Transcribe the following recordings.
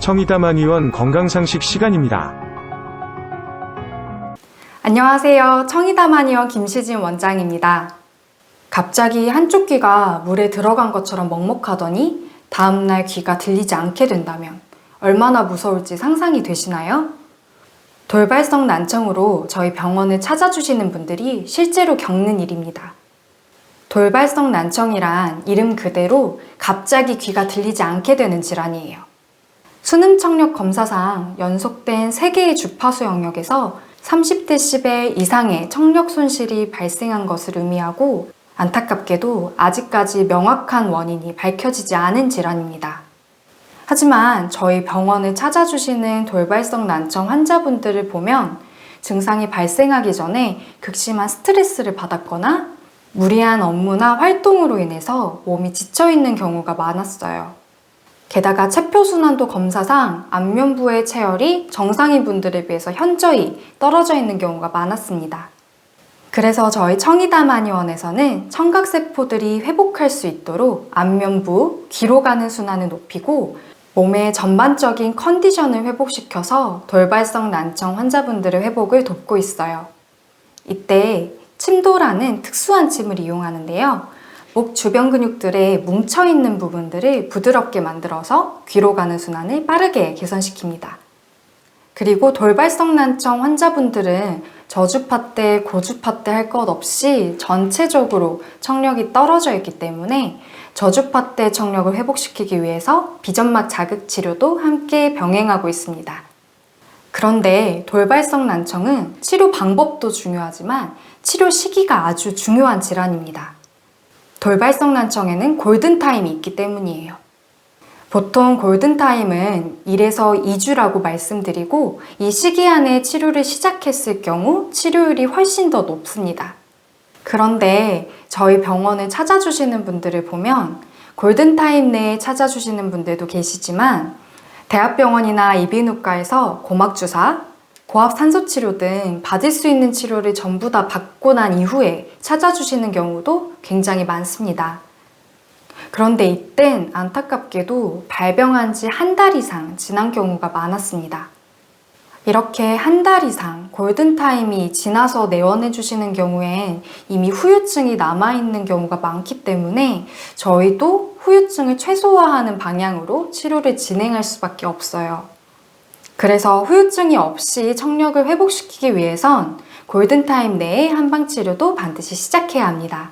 청이담 한의원 건강상식 시간입니다. 안녕하세요. 청이담 한의원 김시진 원장입니다. 갑자기 한쪽 귀가 물에 들어간 것처럼 먹먹하더니 다음날 귀가 들리지 않게 된다면 얼마나 무서울지 상상이 되시나요? 돌발성 난청으로 저희 병원을 찾아주시는 분들이 실제로 겪는 일입니다. 돌발성 난청이란 이름 그대로 갑자기 귀가 들리지 않게 되는 질환이에요. 수능청력 검사상 연속된 3개의 주파수 영역에서 30dB 이상의 청력 손실이 발생한 것을 의미하고 안타깝게도 아직까지 명확한 원인이 밝혀지지 않은 질환입니다. 하지만 저희 병원을 찾아주시는 돌발성 난청 환자분들을 보면 증상이 발생하기 전에 극심한 스트레스를 받았거나 무리한 업무나 활동으로 인해서 몸이 지쳐있는 경우가 많았어요. 게다가 체표순환도 검사상 안면부의 체열이 정상인 분들에 비해서 현저히 떨어져 있는 경우가 많았습니다. 그래서 저희 청이담 한의원에서는 청각세포들이 회복할 수 있도록 안면부, 귀로 가는 순환을 높이고 몸의 전반적인 컨디션을 회복시켜서 돌발성 난청 환자분들의 회복을 돕고 있어요. 이때 침도라는 특수한 침을 이용하는데요. 목 주변 근육들의 뭉쳐있는 부분들을 부드럽게 만들어서 귀로 가는 순환을 빠르게 개선시킵니다. 그리고 돌발성 난청 환자분들은 저주파 때, 고주파 때 할 것 없이 전체적으로 청력이 떨어져 있기 때문에 저주파 때 청력을 회복시키기 위해서 비점막 자극 치료도 함께 병행하고 있습니다. 그런데 돌발성 난청은 치료 방법도 중요하지만 치료 시기가 아주 중요한 질환입니다. 돌발성 난청에는 골든타임이 있기 때문이에요. 보통 골든타임은 1에서 2주라고 말씀드리고 이 시기 안에 치료를 시작했을 경우 치료율이 훨씬 더 높습니다. 그런데 저희 병원을 찾아주시는 분들을 보면 골든타임 내에 찾아주시는 분들도 계시지만 대학병원이나 이비인후과에서 고막주사, 고압산소치료 등 받을 수 있는 치료를 전부 다 받고 난 이후에 찾아주시는 경우도 굉장히 많습니다. 그런데 이땐 안타깝게도 발병한 지 1달 이상 지난 경우가 많았습니다. 이렇게 1달 이상 골든타임이 지나서 내원해 주시는 경우엔 이미 후유증이 남아있는 경우가 많기 때문에 저희도 후유증을 최소화하는 방향으로 치료를 진행할 수밖에 없어요. 그래서 후유증이 없이 청력을 회복시키기 위해선 골든타임 내에 한방치료도 반드시 시작해야 합니다.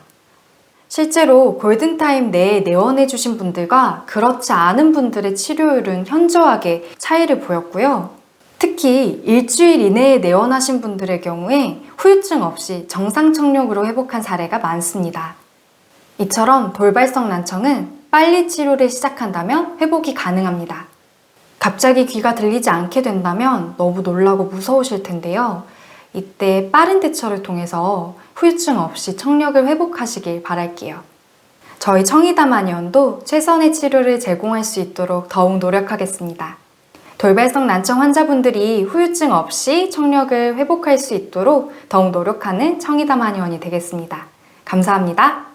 실제로 골든타임 내에 내원해 주신 분들과 그렇지 않은 분들의 치료율은 현저하게 차이를 보였고요. 특히 일주일 이내에 내원하신 분들의 경우에 후유증 없이 정상 청력으로 회복한 사례가 많습니다. 이처럼 돌발성 난청은 빨리 치료를 시작한다면 회복이 가능합니다. 갑자기 귀가 들리지 않게 된다면 너무 놀라고 무서우실 텐데요. 이때 빠른 대처를 통해서 후유증 없이 청력을 회복하시길 바랄게요. 저희 청이담 한의원도 최선의 치료를 제공할 수 있도록 더욱 노력하겠습니다. 돌발성 난청 환자분들이 후유증 없이 청력을 회복할 수 있도록 더욱 노력하는 청이담 한의원이 되겠습니다. 감사합니다.